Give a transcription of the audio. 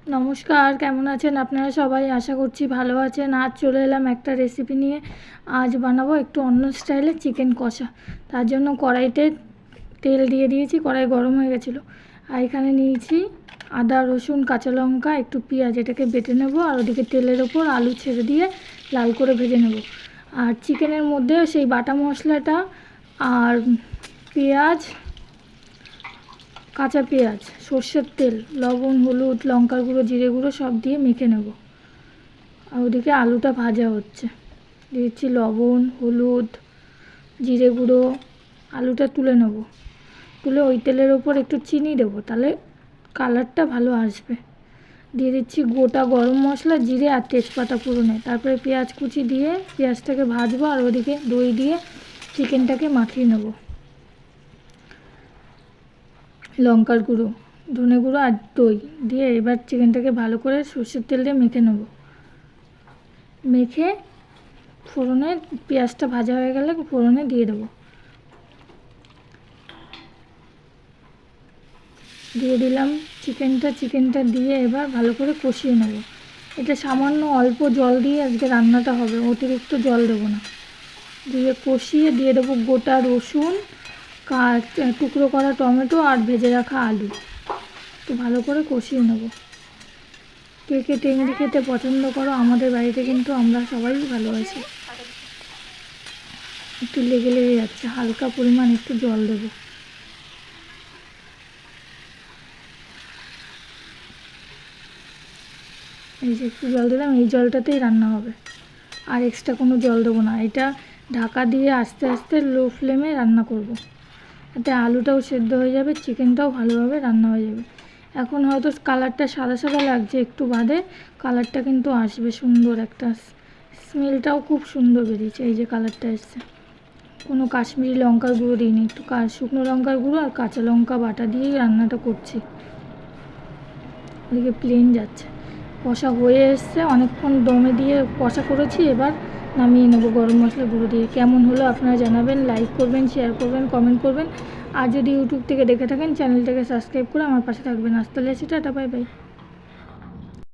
নমস্কার, কেমন আছেন আপনারা সবাই? আশা করছি ভালো আছেন। আজ চলে এলাম একটা রেসিপি নিয়ে। আজ বানাবো একটু অন্য স্টাইলে চিকেন কষা। তার জন্য কড়াইতে তেল দিয়ে দিয়েছি, কড়াই গরম হয়ে গেছিলো। আর এখানে নিয়েছি আদা, রসুন, কাঁচা লঙ্কা, একটু পেঁয়াজ, এটাকে বেটে নেবো। আর ওদিকে তেলের ওপর আলু ছেড়ে দিয়ে লাল করে ভেজে নেব। আর চিকেনের মধ্যে সেই বাটা মশলাটা আর পেঁয়াজ, কাঁচা পেঁয়াজ, সর্ষের তেল, লবণ, হলুদ, লঙ্কার গুঁড়ো, জিরে গুঁড়ো সব দিয়ে মেখে নেব। আর ওদিকে আলুটা ভাজা হচ্ছে, দিচ্ছি লবণ, হলুদ, জিরে গুঁড়ো। আলুটা তুলে নেব, তুলে ওই তেলের ওপর একটু চিনি দেবো, তাহলে কালারটা ভালো আসবে। দিয়ে দিচ্ছি গোটা গরম মশলা, জিরে আর তেজপাতা ফোড়নে। তারপরে পেঁয়াজ কুচি দিয়ে পেঁয়াজটাকে ভাজবো। আর ওদিকে দই দিয়ে চিকেনটাকে মাখিয়ে নেব। লঙ্কার গুঁড়ো, ধনে গুঁড়ো আর দই দিয়ে এবার চিকেনটাকে ভালো করে সর্ষের তেল দিয়ে মেখে নেব। মেখে ফোড়নে পেঁয়াজটা ভাজা হয়ে গেলে ফোড়নে দিয়ে দেবো। দিয়ে দিলাম চিকেনটা দিয়ে এবার ভালো করে কষিয়ে নেব। এটা সামান্য অল্প জল দিয়ে আজকে রান্নাটা হবে, অতিরিক্ত জল দেবো না। দিয়ে কষিয়ে দিয়ে দেবো গোটা রসুন, টুকরো করা টমেটো আর ভেজে রাখা আলু। একটু ভালো করে কষিয়ে নেব। কে কে টেংরি খেতে পছন্দ করো? আমাদের বাড়িতে কিন্তু আমরা সবাই ভালোবাসি। একটু লেগে লেগে যাচ্ছে, হালকা পরিমাণ একটু জল দেবো। এই যে একটু জল দিলাম, এই জলটাতেই রান্না হবে, আর এক্সট্রা কোনো জল দেবো না। এটা ঢাকা দিয়ে আস্তে আস্তে লো ফ্লেমে রান্না করব। এতে আলুটাও সেদ্ধ হয়ে যাবে, চিকেনটাও ভালোভাবে রান্না হয়ে যাবে। এখন হয়তো কালারটা সাদা সাদা লাগছে, একটু বাদে কালারটা কিন্তু আসবে সুন্দর, একটা স্মেলটাও খুব সুন্দর বেরিয়েছে। এই যে কালারটা এসছে। কোনো কাশ্মীরি লঙ্কার গুঁড়ো দিইনি, একটু শুকনো লঙ্কার গুঁড়ো আর কাঁচা লঙ্কা বাটা দিয়েই রান্নাটা করছি। ওদিকে প্লেন যাচ্ছে, কষা হয়ে এসছে, অনেকক্ষণ দমে দিয়ে কষা করেছি। এবার নামিয়ে নেবো গরম মশলা গুঁড়ো দিয়ে। কেমন হলো আপনারা জানাবেন, লাইক করবেন, শেয়ার করবেন, কমেন্ট করবেন। আর যদি ইউটিউব থেকে দেখে থাকেন চ্যানেলটাকে সাবস্ক্রাইব করে আমার পাশে থাকবেন। আসতে লেছি, টাটা, বাই বাই।